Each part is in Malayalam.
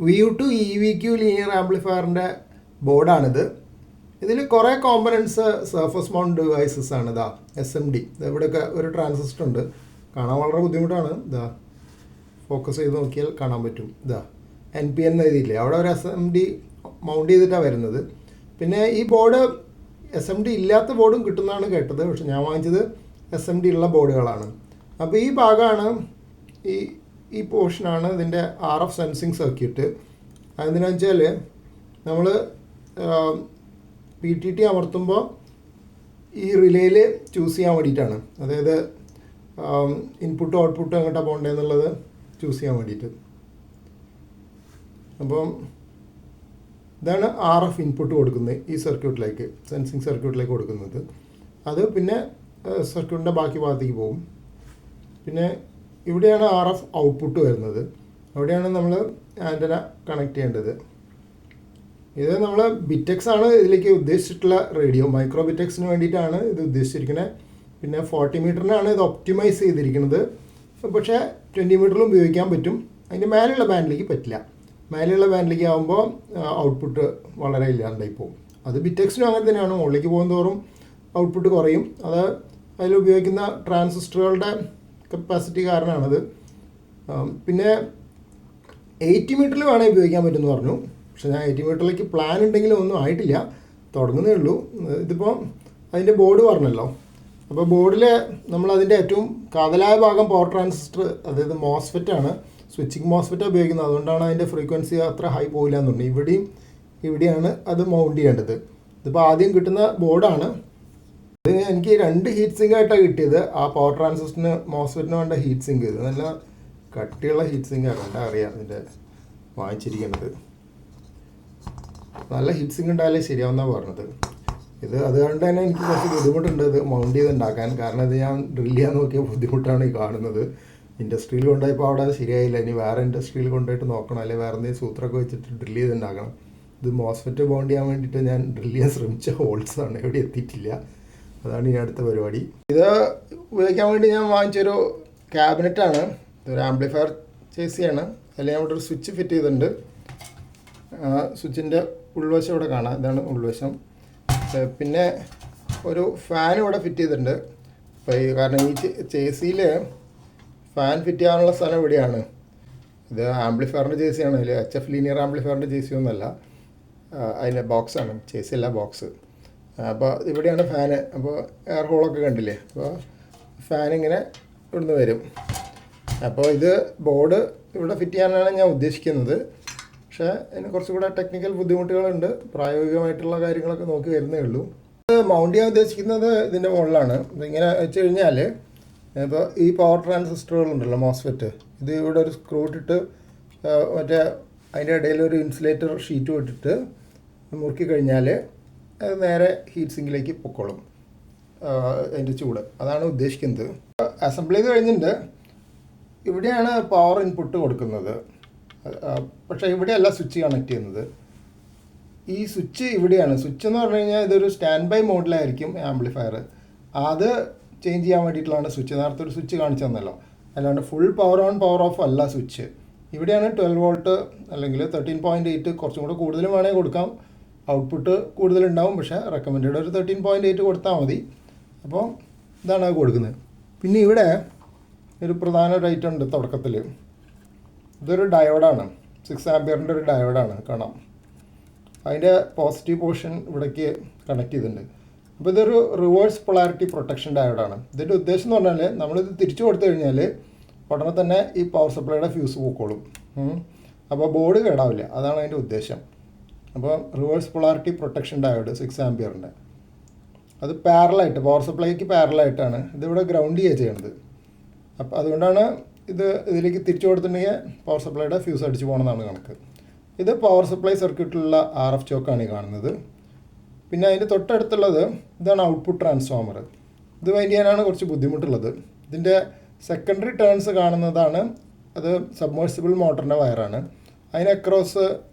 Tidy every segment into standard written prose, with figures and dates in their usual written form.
VU2 EVQ linear ആംപ്ലിഫയറിൻ്റെ ബോർഡാണിത്. ഇതിൽ കുറേ കോമ്പണൻസ് സർഫസ് മൗണ്ട് ഡിവൈസസ് ആണ്. ഇതാ SMD, ഇവിടെയൊക്കെ ഒരു ട്രാൻസിസ്റ്റർ ഉണ്ട്, കാണാൻ വളരെ ബുദ്ധിമുട്ടാണ്. ഇതാ ഫോക്കസ് ചെയ്ത് നോക്കിയാൽ കാണാൻ പറ്റും. ഇതാ NPN എഴുതിയില്ലേ, അവിടെ ഒരു SMD മൗണ്ട് ചെയ്തിട്ടാണ് വരുന്നത്. പിന്നെ ഈ ബോർഡ് SMD ഇല്ലാത്ത ബോർഡും കിട്ടുന്നതാണ് കേട്ടത്, പക്ഷെ ഞാൻ വാങ്ങിച്ചത് SMD ഉള്ള ബോർഡുകളാണ്. അപ്പോൾ ഈ ഭാഗമാണ് ഈ പോർഷനാണ് ഇതിൻ്റെ RF സെൻസിങ് സർക്യൂട്ട്. അതെന്തിനാ വെച്ചാൽ നമ്മൾ PTT അമർത്തുമ്പോൾ ഈ റിലേയിൽ ചൂസ് ചെയ്യാൻ വേണ്ടിയിട്ടാണ്. അതായത് ഇൻപുട്ടും ഔട്ട്പുട്ടും എങ്ങോട്ടാണ് പോകേണ്ടതെന്നുള്ളത് ചൂസ് ചെയ്യാൻ വേണ്ടിയിട്ട്. അപ്പം ഇതാണ് RF ഇൻപുട്ട് കൊടുക്കുന്നത് ഈ സർക്യൂട്ടിലേക്ക്, സെൻസിങ് സർക്യൂട്ടിലേക്ക് കൊടുക്കുന്നത്. അത് പിന്നെ സർക്യൂട്ടിൻ്റെ ബാക്കി ഭാഗത്തേക്ക് പോകും. പിന്നെ ഇവിടെയാണ് RF ഔട്ട്പുട്ട് വരുന്നത്, അവിടെയാണ് നമ്മൾ ആൻറ്റന കണക്ട് ചെയ്യേണ്ടത്. ഇത് നമ്മൾ ബിറ്റെക്സ് ആണ് ഇതിലേക്ക് ഉദ്ദേശിച്ചിട്ടുള്ള റേഡിയോ, മൈക്രോ ബിറ്റെക്സിന് വേണ്ടിയിട്ടാണ് ഇത് ഉദ്ദേശിച്ചിരിക്കുന്നത്. പിന്നെ 40 മീറ്ററിനാണ് ഇത് ഒപ്റ്റിമൈസ് ചെയ്തിരിക്കുന്നത്, പക്ഷേ 20 മീറ്ററിലും ഉപയോഗിക്കാൻ പറ്റും. അതിൻ്റെ മേലെയുള്ള ബാൻഡിലേക്ക് പറ്റില്ല. മേലെയുള്ള ബാൻഡിലേക്ക് ആകുമ്പോൾ ഔട്ട്പുട്ട് വളരെ ഇല്ലാണ്ടായി പോകും. അത് ബിറ്റെക്സിനും അങ്ങനെ തന്നെയാണ്, മുകളിലേക്ക് പോകുന്നതോറും ഔട്ട്പുട്ട് കുറയും. അത് അതിൽ ഉപയോഗിക്കുന്ന ട്രാൻസിസ്റ്ററുകളുടെ കപ്പാസിറ്റി കാരണമാണത്. പിന്നെ 80 മീറ്ററിൽ വേണമെങ്കിൽ ഉപയോഗിക്കാൻ പറ്റുമെന്ന് പറഞ്ഞു, പക്ഷെ ഞാൻ 80 മീറ്ററിലേക്ക് പ്ലാൻ ഉണ്ടെങ്കിലും ഒന്നും ആയിട്ടില്ല, തുടങ്ങുന്നേ ഉള്ളൂ. ഇതിപ്പോൾ അതിൻ്റെ ബോർഡ് പറഞ്ഞല്ലോ. അപ്പോൾ ബോർഡിൽ നമ്മളതിൻ്റെ ഏറ്റവും കാതലായ ഭാഗം പവർ ട്രാൻസിസ്റ്റർ, അതായത് മോസ്ഫെറ്റ് ആണ്, സ്വിച്ചിങ് മോസ്ഫെറ്റ് ഉപയോഗിക്കുന്നത്. അതുകൊണ്ടാണ് അതിൻ്റെ ഫ്രീക്വൻസി അത്ര ഹൈ പോയില്ല എന്നുണ്ട്. ഇവിടെയാണ് അത് മൗണ്ട് ചെയ്യേണ്ടത്. ഇതിപ്പോൾ ആദ്യം കിട്ടുന്ന ബോർഡാണ്. ഇത് എനിക്ക് 2 ഹീറ്റ് സിങ്ക് ആയിട്ടാണ് കിട്ടിയത്. ആ പവർ ട്രാൻസിസ്റ്ററിന് മോസ്ഫെറ്റിന് വേണ്ട ഹീറ്റ് സിങ്ക്, ഇത് നല്ല കട്ടിയുള്ള ഹീറ്റ് സിങ്ക് ആണ്, കണ്ടാൽ അറിയാം ഇതിൻ്റെ വാങ്ങിച്ചിരിക്കുന്നത്. നല്ല ഹീറ്റ് സിങ്ക് ഉണ്ടായാലേ ശരിയാവുന്നതാണ് പറഞ്ഞത്. അതുകൊണ്ട് തന്നെ എനിക്ക് കുറച്ച് ബുദ്ധിമുട്ടുണ്ട് ഇത് മൗണ്ട് ചെയ്തുണ്ടാക്കാൻ. കാരണം ഇത് ഞാൻ ഡ്രിൽ ചെയ്യാൻ നോക്കിയ ബുദ്ധിമുട്ടാണ് ഈ കാണുന്നത്. ഇൻഡസ്ട്രിയിൽ കൊണ്ടുപോയപ്പോൾ അവിടെ ശരിയായില്ല, ഇനി വേറെ ഇൻഡസ്ട്രിയിൽ കൊണ്ടുപോയിട്ട് നോക്കണം, അല്ലെങ്കിൽ വേറെ എന്തെങ്കിലും സൂത്രമൊക്കെ വെച്ചിട്ട് ഡ്രിൽ ചെയ്തുണ്ടാക്കണം. ഇത് മോസ്ഫെറ്റ് ബൗണ്ട് ചെയ്യാൻ വേണ്ടിയിട്ട് ഞാൻ ഡ്രിൽ ചെയ്യാൻ ശ്രമിച്ച ഹോൾസാണ്, എവിടെ എത്തിയിട്ടില്ല. അതാണ് ഈ അടുത്ത പരിപാടി. ഇത് ഉപയോഗിക്കാൻ വേണ്ടി ഞാൻ വാങ്ങിച്ചൊരു ക്യാബിനറ്റാണ്, ഒരു ആംപ്ലിഫയർ ചേസിയാണ്. അതിൽ ഞാൻ ഇവിടെ ഒരു സ്വിച്ച് ഫിറ്റ് ചെയ്തിട്ടുണ്ട്. സ്വിച്ചിൻ്റെ ഉൾവശം ഇവിടെ കാണാം, ഇതാണ് ഉൾവശം. പിന്നെ ഒരു ഫാൻ ഇവിടെ ഫിറ്റ് ചെയ്തിട്ടുണ്ട്. അപ്പോൾ കാരണം ഈ ചേസിയിൽ ഫാൻ ഫിറ്റ് ചെയ്യാനുള്ള സ്ഥലം ഇവിടെയാണ്. ഇത് ആംപ്ലിഫയറിൻ്റെ ചേസിയാണ്, അതിൽ HF ലീനിയർ ആംപ്ലിഫയറിൻ്റെ ചേസി ഒന്നുമല്ല, അതിൻ്റെ ബോക്സാണ്, ചേസി അല്ല ബോക്സ്. അപ്പോൾ ഇവിടെയാണ് ഫാന്. അപ്പോൾ എയർ ഹോളൊക്കെ കണ്ടില്ലേ, അപ്പോൾ ഫാൻ ഇങ്ങനെ ഇവിടുന്ന് വരും. അപ്പോൾ ഇത് ബോർഡ് ഇവിടെ ഫിറ്റ് ചെയ്യാനാണ് ഞാൻ ഉദ്ദേശിക്കുന്നത്. പക്ഷേ അതിന് കുറച്ചുകൂടെ ടെക്നിക്കൽ ബുദ്ധിമുട്ടുകളുണ്ട്, പ്രായോഗികമായിട്ടുള്ള കാര്യങ്ങളൊക്കെ നോക്കി വരുന്നേ ഉള്ളൂ. ഇത് മൗണ്ട് ചെയ്യാൻ ഉദ്ദേശിക്കുന്നത് ഇതിൻ്റെ മുകളിലാണ്. ഇതിങ്ങനെ വെച്ച് കഴിഞ്ഞാൽ ഇപ്പോൾ ഈ പവർ ട്രാൻസിസ്റ്ററുകളുണ്ടല്ലോ, മോസ്ഫെറ്റ്, ഇത് ഇവിടെ ഒരു സ്ക്രൂ ഇട്ടിട്ട് മറ്റേ അതിൻ്റെ ഇടയിൽ ഒരു ഇൻസുലേറ്റർ ഷീറ്റ് ഇട്ടിട്ട് മുറുക്കി കഴിഞ്ഞാൽ അത് നേരെ ഹീറ്റ് സിങ്കിലേക്ക് പൊക്കോളും, അതിൻ്റെ ചൂട്. അതാണ് ഉദ്ദേശിക്കുന്നത്. അസംബിൾ ചെയ്ത് കഴിഞ്ഞിട്ടുണ്ട്. ഇവിടെയാണ് പവർ ഇൻപുട്ട് കൊടുക്കുന്നത്, പക്ഷേ ഇവിടെയല്ല സ്വിച്ച് കണക്ട് ചെയ്യുന്നത്. ഈ സ്വിച്ച് ഇവിടെയാണ്. സ്വിച്ച് എന്ന് പറഞ്ഞു കഴിഞ്ഞാൽ ഇതൊരു സ്റ്റാൻഡ് ബൈ മോഡിലായിരിക്കും ആംപ്ലിഫയർ. അത് ചേഞ്ച് ചെയ്യാൻ വേണ്ടിയിട്ടുള്ളതാണ് സ്വിച്ച്. നേരത്തെ ഒരു സ്വിച്ച് കാണിച്ചു തന്നല്ലോ, അല്ലാണ്ട് full power on power of അല്ല സ്വിച്ച്. ഇവിടെയാണ് 12 വോൾട്ട് അല്ലെങ്കിൽ 13.8, കുറച്ചും കൂടെ കൂടുതലും വേണമെങ്കിൽ കൊടുക്കാം, ഔട്ട്പുട്ട് കൂടുതലുണ്ടാവും. പക്ഷേ റെക്കമെൻഡഡ് ഒരു 13.8 കൊടുത്താൽ മതി. അപ്പോൾ ഇതാണ് അത് കൊടുക്കുന്നത്. പിന്നെ ഇവിടെ ഒരു പ്രധാന ഒരു ഐറ്റം ഉണ്ട് തുടക്കത്തിൽ. ഇതൊരു ഡയോഡാണ്, 6 ആംപിയറിൻ്റെ ഒരു ഡയോഡാണ്, കാണാം. അതിൻ്റെ പോസിറ്റീവ് പോർഷൻ ഇവിടേക്ക് കണക്ട് ചെയ്തിട്ടുണ്ട്. അപ്പോൾ ഇതൊരു റിവേഴ്സ് പൊളാരിറ്റി പ്രൊട്ടക്ഷൻ ഡയോഡാണ്. ഇതിൻ്റെ ഉദ്ദേശം എന്ന് പറഞ്ഞാൽ നമ്മളിത് തിരിച്ചു കൊടുത്തു കഴിഞ്ഞാൽ ഉടനെ തന്നെ ഈ പവർ സപ്ലൈയുടെ ഫ്യൂസ് പോക്കോളും. അപ്പോൾ ബോർഡ് കേടാവില്ല, അതാണ് അതിൻ്റെ ഉദ്ദേശം. അപ്പോൾ റിവേഴ്സ് പൊളാരിറ്റി പ്രൊട്ടക്ഷൻ ഡയോഡ് 6 ആംപിയറിൻ്റെ, അത് പാരലായിട്ട് പവർ സപ്ലൈക്ക് പാരലായിട്ടാണ് ഇതിവിടെ ഗ്രൗണ്ട് ചെയ്യുക ചെയ്യണത്. അപ്പോൾ അതുകൊണ്ടാണ് ഇതിലേക്ക് തിരിച്ചു കൊടുത്തിട്ടുണ്ടെങ്കിൽ പവർ സപ്ലൈയുടെ ഫ്യൂസ് അടിച്ച് പോകണമെന്നാണ് കണക്ക്. ഇത് പവർ സപ്ലൈ സർക്യൂട്ടിലുള്ള RF ചോക്കാണ് ഈ കാണുന്നത്. പിന്നെ അതിൻ്റെ തൊട്ടടുത്തുള്ളത് ഇതാണ് ഔട്ട്പുട്ട് ട്രാൻസ്ഫോമർ. ഇത് വൈൻഡ് ചെയ്യാനാണ് കുറച്ച് ബുദ്ധിമുട്ടുള്ളത്. ഇതിൻ്റെ സെക്കൻഡറി ടേൺസ് കാണുന്നതാണ്, അത് സബ്മേഴ്സിബിൾ മോട്ടറിൻ്റെ വയറാണ്. അതിന് അക്രോസ്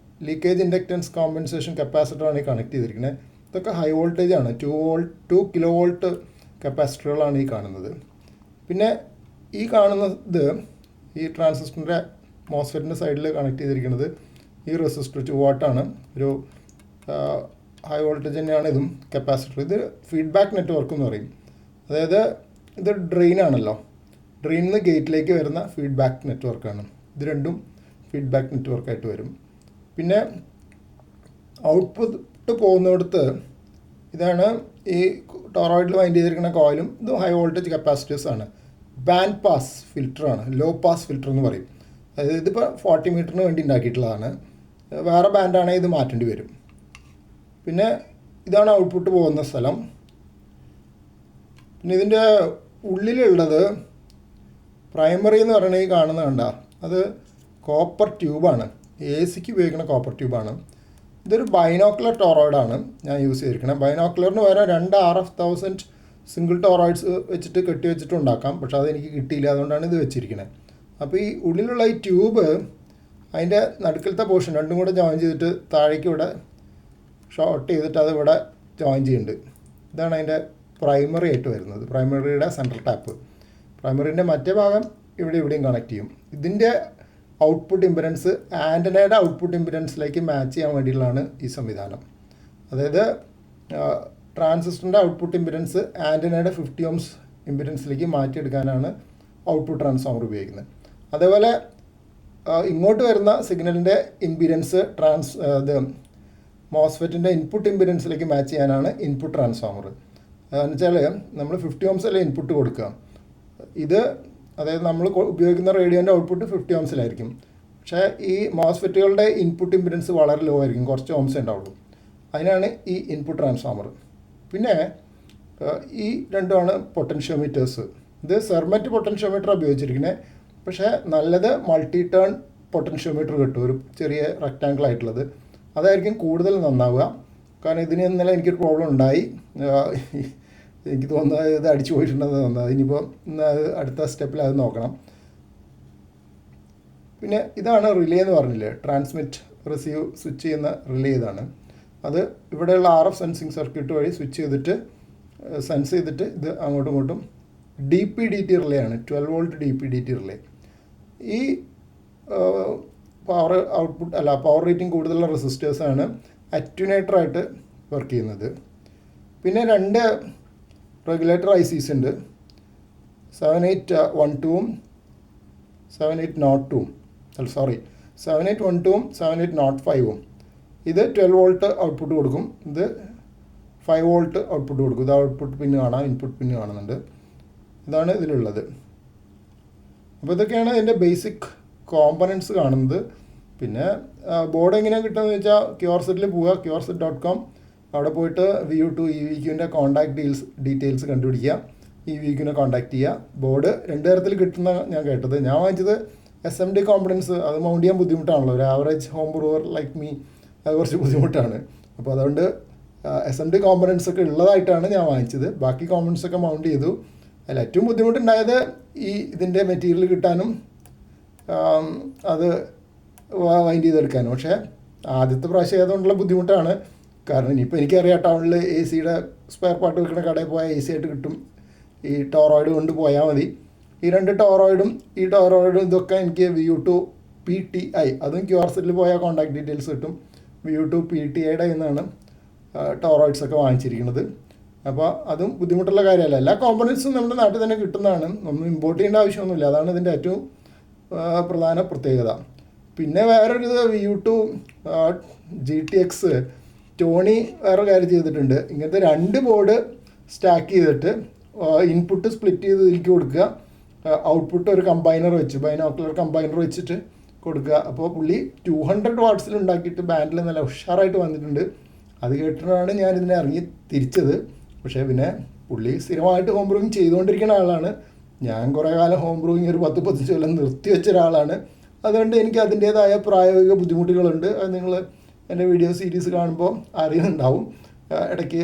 ലീക്കേജ് ഇൻഡക്റ്റൻസ് കോമ്പൻസേഷൻ കപ്പാസിറ്ററാണ് ഈ കണക്ട് ചെയ്തിരിക്കുന്നത്. ഇതൊക്കെ ഹൈ വോൾട്ടേജ് ആണ്, 2 കിലോ വോൾട്ട് കപ്പാസിറ്ററുകളാണ് ഈ കാണുന്നത്. പിന്നെ ഈ കാണുന്നത് ഈ ട്രാൻസിസ്റ്ററിൻ്റെ മോസ്ഫെറ്റിൻ്റെ സൈഡിൽ കണക്ട് ചെയ്തിരിക്കുന്നത് ഈ റെസിസ്റ്റർ 2 വാട്ടാണ്, ഒരു ഹൈ വോൾട്ടേജ് തന്നെയാണ് ഇതും കപ്പാസിറ്റർ. ഇത് ഫീഡ്ബാക്ക് നെറ്റ്വർക്ക് എന്ന് പറയും. അതായത് ഇത് ഡ്രെയിൻ ആണല്ലോ, ഡ്രെയിനിൽ നിന്ന് ഗേറ്റിലേക്ക് വരുന്ന ഫീഡ്ബാക്ക് നെറ്റ്വർക്കാണ്. ഇത് രണ്ടും ഫീഡ്ബാക്ക് നെറ്റ്വർക്കായിട്ട് വരും. പിന്നെ ഔട്ട്പുട്ട് പോകുന്നിടത്ത് ഇതാണ് ഈ ടോറോയിഡിൽ വൈൻഡ് ചെയ്തിരിക്കുന്ന കോയിലും. ഇത് ഹൈ വോൾട്ടേജ് കപ്പാസിറ്റേഴ്സാണ്. ബാൻഡ് പാസ് ഫിൽറ്ററാണ്, ലോ പാസ് ഫിൽറ്റർ എന്ന് പറയും. അതായത് ഇതിപ്പോൾ 40 മീറ്ററിന് വേണ്ടി ഉണ്ടാക്കിയിട്ടുള്ളതാണ്. വേറെ ബാൻഡാണെങ്കിൽ ഇത് മാറ്റേണ്ടി വരും. പിന്നെ ഇതാണ് ഔട്ട്പുട്ട് പോകുന്ന സ്ഥലം. പിന്നെ ഇതിൻ്റെ ഉള്ളിലുള്ളത് പ്രൈമറി എന്ന് പറയുന്നത് ഈ കാണുന്ന കണ്ട, അത് കോപ്പർ ട്യൂബാണ്, AC ഉപയോഗിക്കുന്ന കോപ്പർ ട്യൂബാണ്. ഇതൊരു ബൈനോക്കുലർ ടോറോയിഡാണ് ഞാൻ യൂസ് ചെയ്തിരിക്കുന്നത്. ബൈനോക്കുലറിന് പകരം 2 RF1000 സിംഗിൾ ടോറോയിഡ്സ് വെച്ചിട്ട് കെട്ടി വെച്ചിട്ട് ഉണ്ടാക്കാം, പക്ഷേ അതെനിക്ക് കിട്ടിയില്ല, അതുകൊണ്ടാണ് ഇത് വെച്ചിരിക്കുന്നത്. അപ്പോൾ ഈ ഉള്ളിലുള്ള ഈ ട്യൂബ് അതിൻ്റെ നടുക്കലത്തെ പോർഷൻ രണ്ടും കൂടെ ജോയിൻ ചെയ്തിട്ട് താഴേക്ക് ഇവിടെ ഷോർട്ട് ചെയ്തിട്ട് അത് ഇവിടെ ജോയിൻ ചെയ്യുന്നുണ്ട്. ഇതാണ് അതിൻ്റെ പ്രൈമറി ആയിട്ട് വരുന്നത്, പ്രൈമറിയുടെ സെൻട്രൽ ടാപ്പ്. പ്രൈമറിൻ്റെ മറ്റേ ഭാഗം ഇവിടെയും കണക്ട് ചെയ്യും. ഇതിൻ്റെ ഔട്ട്പുട്ട് ഇമ്പിഡൻസ് ആൻറ്റനയുടെ ഔട്ട്പുട്ട് ഇമ്പിഡൻസിലേക്ക് മാച്ച് ചെയ്യാൻ വേണ്ടിയുള്ളതാണ് ഈ സംവിധാനം. അതായത് ട്രാൻസിസ്റ്ററിൻ്റെ ഔട്ട്പുട്ട് ഇമ്പിഡൻസ് ആൻറ്റനയുടെ 50 ohms ഇമ്പിഡൻസിലേക്ക് മാറ്റിയെടുക്കാനാണ് ഔട്ട്പുട്ട് ട്രാൻസ്ഫോമർ ഉപയോഗിക്കുന്നത്. അതേപോലെ ഇങ്ങോട്ട് വരുന്ന സിഗ്നലിൻ്റെ ഇമ്പിഡൻസ് മോസ്ഫെറ്റിൻ്റെ ഇൻപുട്ട് ഇമ്പിഡൻസിലേക്ക് മാച്ച് ചെയ്യാനാണ് ഇൻപുട്ട് ട്രാൻസ്ഫോമർ. എന്ന് വെച്ചാൽ നമ്മൾ 50 ohms അല്ലേ ഇൻപുട്ട് കൊടുക്കുക. ഇത് അതായത് നമ്മൾ ഉപയോഗിക്കുന്ന റേഡിയോൻ്റെ ഔട്ട്പുട്ട് 50 ohmസിലായിരിക്കും. പക്ഷേ ഈ മോസ്ഫെറ്റുകളുടെ ഇൻപുട്ട് ഇമ്പിഡൻസ് വളരെ ലോ ആയിരിക്കും, കുറച്ച് ഓംസേ ഉണ്ടാവുള്ളൂ. അതിനാണ് ഈ ഇൻപുട്ട് ട്രാൻസ്ഫോമർ. പിന്നെ ഈ രണ്ടുമാണ് പൊട്ടൻഷ്യോമീറ്റേഴ്സ്. ഇത് സെർമറ്റ് പൊട്ടൻഷ്യോമീറ്റർ ഉപയോഗിച്ചിരിക്കുന്നത്. പക്ഷേ നല്ലത് മൾട്ടി ടേൺ പൊട്ടൻഷ്യോമീറ്റർ കിട്ടും, ഒരു ചെറിയ റെക്റ്റാങ്കിൾ ആയിട്ടുള്ളത്. അതായിരിക്കും കൂടുതൽ നന്നാവുക. കാരണം ഇതിന് ഇന്നലെ എനിക്കൊരു പ്രോബ്ലം ഉണ്ടായി. എനിക്ക് തോന്നുന്നത് ഇത് അടിച്ചു പോയിട്ടുണ്ടെന്ന് തോന്നുന്നത്. ഇനിയിപ്പോൾ അടുത്ത സ്റ്റെപ്പിൽ അത് നോക്കണം. പിന്നെ ഇതാണ് റിലേ എന്ന് പറഞ്ഞില്ലേ, ട്രാൻസ്മിറ്റ് റിസീവ് സ്വിച്ച് ചെയ്യുന്ന റിലേ. ഇതാണ് അത് ഇവിടെയുള്ള RF സെൻസിങ് സർക്യൂട്ട് വഴി സ്വിച്ച് ചെയ്തിട്ട് സെൻസ് ചെയ്തിട്ട് ഇത് അങ്ങോട്ടും ഇങ്ങോട്ടും DP/DT റിലേ ആണ്, 12 volt DP/DT റിലേ. ഈ പവർ ഔട്ട്പുട്ട് പവർ റേറ്റിംഗ് കൂടുതലുള്ള റെസിസ്റ്റേഴ്സാണ് അറ്റ്യൂനേറ്ററായിട്ട് വർക്ക് ചെയ്യുന്നത്. പിന്നെ 2 റെഗുലേറ്റർ ICs ഉണ്ട്, 7812ഉം 7802ഉം 7812ഉം 7805ഉം. ഇത് 12 volt ഔട്ട്പുട്ട് കൊടുക്കും, ഇത് 5 volt ഔട്ട്പുട്ട് കൊടുക്കും. ഇത് ഔട്ട്പുട്ട് പിന്ന് കാണാം, ഇൻപുട്ട് പിന്ന് കാണുന്നുണ്ട്. ഇതാണ് ഇതിലുള്ളത്. അപ്പോൾ ഇതൊക്കെയാണ് ഇതിൻ്റെ ബേസിക് കോമ്പണൻസ് കാണുന്നത്. പിന്നെ ബോർഡ് എങ്ങനെയാണ് കിട്ടുകയെന്ന് വെച്ചാൽ QRSETൽ പോവുക, QRSET.com. അവിടെ പോയിട്ട് VU2 EVQൻ്റെ കോൺടാക്ട് ഡീറ്റെയിൽസ് കണ്ടുപിടിക്കുക, EVQനെ കോൺടാക്ട് ചെയ്യുക. ബോർഡ് 2 തരത്തിൽ കിട്ടുന്ന ഞാൻ കേട്ടത്. ഞാൻ വാങ്ങിച്ചത് SMD കോമ്പണൻസ്, അത് മൗണ്ട് ചെയ്യാൻ ബുദ്ധിമുട്ടാണല്ലോ, ഒരു average home brewer like me അത് കുറച്ച് ബുദ്ധിമുട്ടാണ്. അപ്പോൾ അതുകൊണ്ട് SMD കോമ്പണൻസ് ഒക്കെ ഉള്ളതായിട്ടാണ് ഞാൻ വാങ്ങിച്ചത്. ബാക്കി കോമ്പണൻസ് ഒക്കെ മൗണ്ട് ചെയ്തു. അതിൽ ഏറ്റവും ബുദ്ധിമുട്ടുണ്ടായത് ഇതിൻ്റെ മെറ്റീരിയൽ കിട്ടാനും അത് വൈൻഡ് ചെയ്തെടുക്കാനും. പക്ഷേ ആദ്യത്തെ പ്രാവശ്യം ആയതുകൊണ്ടുള്ള ബുദ്ധിമുട്ടാണ്. കാരണം ഇനിയിപ്പോൾ എനിക്കറിയാം, ടൗണിൽ AC-യുടെ സ്പെയർ പാർട്ട് വെക്കുന്ന കടയിൽ പോയാൽ AC ആയിട്ട് കിട്ടും. ഈ ടോറോയിഡ് കൊണ്ട് പോയാൽ മതി. ഈ 2 ടോറോയിഡും ഈ ടോറോയിഡും ഇതൊക്കെ എനിക്ക് VU2 PTI, അതും QRSETൽ പോയാൽ കോൺടാക്ട് ഡീറ്റെയിൽസ് കിട്ടും. VU2 PTIയുടെ നിന്നാണ് ടോറോയിഡ്സൊക്കെ വാങ്ങിച്ചിരിക്കുന്നത്. അപ്പോൾ അതും ബുദ്ധിമുട്ടുള്ള കാര്യമല്ല. എല്ലാ കോമ്പണൻസും നമ്മുടെ നാട്ടിൽ തന്നെ കിട്ടുന്നതാണ്, ഒന്നും ഇമ്പോർട്ട് ചെയ്യേണ്ട ആവശ്യമൊന്നുമില്ല. അതാണ് ഇതിൻ്റെ ഏറ്റവും പ്രധാന പ്രത്യേകത. പിന്നെ വേറൊരു VU2 GTX ടോണി വേറെ കാര്യം ചെയ്തിട്ടുണ്ട്. ഇങ്ങനത്തെ 2 ബോർഡ് സ്റ്റാക്ക് ചെയ്തിട്ട് ഇൻപുട്ട് സ്പ്ലിറ്റ് ചെയ്ത് ഇതിലേക്ക് കൊടുക്കുക, ഔട്ട്പുട്ട് ഒരു കമ്പൈനർ വെച്ച് ബൈനോക്കുലർ കമ്പൈനർ വെച്ചിട്ട് കൊടുക്കുക. അപ്പോൾ പുള്ളി 200 wattsൽ ഉണ്ടാക്കിയിട്ട് ബാൻഡിൽ നല്ല ഉഷാറായിട്ട് വന്നിട്ടുണ്ട്. അത് കേട്ടിട്ടാണ് ഞാൻ ഇതിനെ ഇറങ്ങി തിരിച്ചത്. പക്ഷേ പിന്നെ പുള്ളി സ്ഥിരമായിട്ട് ഹോം ബ്രൂയിങ് ചെയ്തുകൊണ്ടിരിക്കുന്ന ആളാണ്. ഞാൻ കുറേ കാലം ഹോം ബ്രൂയിങ് ഒരു 10-15 കൊല്ലം നിർത്തി വെച്ച ഒരാളാണ്. അതുകൊണ്ട് എനിക്ക് അതിൻ്റേതായ പ്രായോഗിക ബുദ്ധിമുട്ടുകളുണ്ട്. അത് നിങ്ങൾ എൻ്റെ വീഡിയോ സീരീസ് കാണുമ്പോൾ അറിയുന്നുണ്ടാവും. ഇടയ്ക്ക്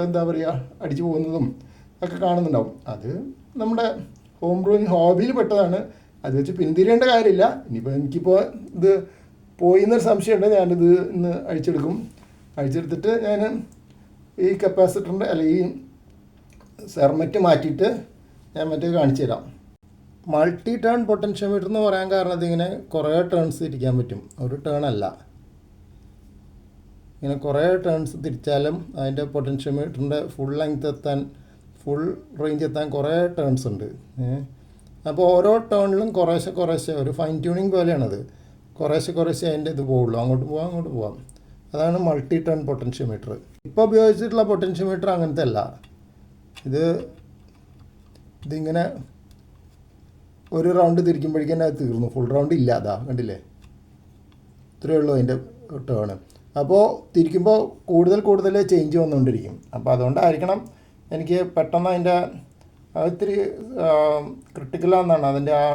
എന്താ പറയുക, അടിച്ചു പോകുന്നതും ഒക്കെ കാണുന്നുണ്ടാവും. അത് നമ്മുടെ ഹോം ബ്രൂയിങ് ഹോബിയിൽ പെട്ടതാണ്. അത് വെച്ച് പിന്തിരിയേണ്ട കാര്യമില്ല. ഇനിയിപ്പോൾ എനിക്കിപ്പോൾ ഇത് പോയി എന്നൊരു സംശയമുണ്ട്. ഞാനിത് ഇന്ന് അഴിച്ചെടുത്തിട്ട് ഞാൻ ഈ കപ്പാസിറ്ററിൻ്റെ ഈ സെർമറ്റ് മാറ്റിയിട്ട് ഞാൻ മറ്റേ കാണിച്ചു തരാം. മൾട്ടി ടേൺ പൊട്ടൻഷ്യോമീറ്റർ എന്ന് പറയാൻ കാരണം ഇതിങ്ങനെ കുറേ ടേൺസ് തിരിക്കാൻ പറ്റും, ഒരു ടേൺ അല്ല. ഇങ്ങനെ കുറേ ടേൺസ് തിരിച്ചാലും അതിൻ്റെ പൊട്ടൻഷ്യോമീറ്ററിൻ്റെ ഫുൾ ലെങ്ത് എത്താൻ, ഫുൾ റേഞ്ച് എത്താൻ കുറേ ടേൺസ് ഉണ്ട്. അപ്പോൾ ഓരോ ടേണിലും കുറേശ്ശെ ഒരു ഫൈൻ ട്യൂണിങ് പോലെയാണത്. കുറേശ്ശെ അതിൻ്റെ ഇത് പോവുള്ളൂ, അങ്ങോട്ട് പോവാം. അതാണ് മൾട്ടി ടേൺ പൊട്ടൻഷ്യോമീറ്റർ. ഇപ്പോൾ ഉപയോഗിച്ചിട്ടുള്ള പൊട്ടൻഷ്യോമീറ്റർ അങ്ങനത്തെ അല്ല. ഇതിങ്ങനെ ഒരു റൗണ്ട് തിരിക്കുമ്പോഴേക്കും അത് തീർന്നു, ഫുൾ റൗണ്ട് ഇല്ല. അതാ കണ്ടില്ലേ, ഇത്രയേ ഉള്ളൂ അതിൻ്റെ ടേൺ. അപ്പോൾ തിരിക്കുമ്പോൾ കൂടുതൽ ചേഞ്ച് വന്നുകൊണ്ടിരിക്കും. അപ്പോൾ അതുകൊണ്ടായിരിക്കണം എനിക്ക് പെട്ടെന്ന് അതിൻ്റെ ഇത്തിരി ക്രിട്ടിക്കലാണെന്നാണ് അതിൻ്റെ ആ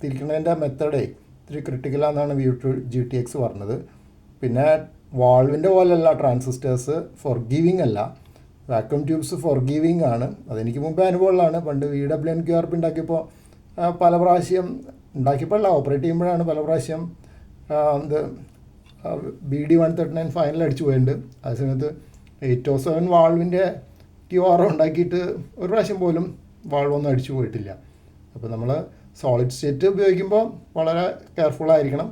തിരിക്കുന്നതിൻ്റെ മെത്തേഡേ ഇത്തിരി ക്രിട്ടിക്കലാണെന്നാണ് GTX പറഞ്ഞത്. പിന്നെ വാൾവിൻ്റെ പോലെയല്ല ട്രാൻസിസ്റ്റേഴ്സ്, ഫോർഗീവിങ് അല്ല. വാക്യൂം ട്യൂബ്സ് ഫോർഗീവിങ് ആണ്. അതെനിക്ക് മുമ്പേ അനുഭവമുള്ളതാണ്. പണ്ട് VWNQRP ഉണ്ടാക്കിയപ്പോൾ പല പ്രാവശ്യം ഉണ്ടാക്കിയപ്പോഴല്ല, ഓപ്പറേറ്റ് ചെയ്യുമ്പോഴാണ് പല പ്രാവശ്യം BD139 ഫൈനൽ അടിച്ചു പോയിട്ടുണ്ട്. അതേസമയത്ത് 807 വാൾവിൻ്റെ QR ഉണ്ടാക്കിയിട്ട് ഒരു പ്രാവശ്യം പോലും വാൾവൊന്നും അടിച്ചു പോയിട്ടില്ല. അപ്പോൾ നമ്മൾ സോളിഡ് സ്റ്റേറ്റ് ഉപയോഗിക്കുമ്പോൾ വളരെ കെയർഫുള്ളായിരിക്കണം.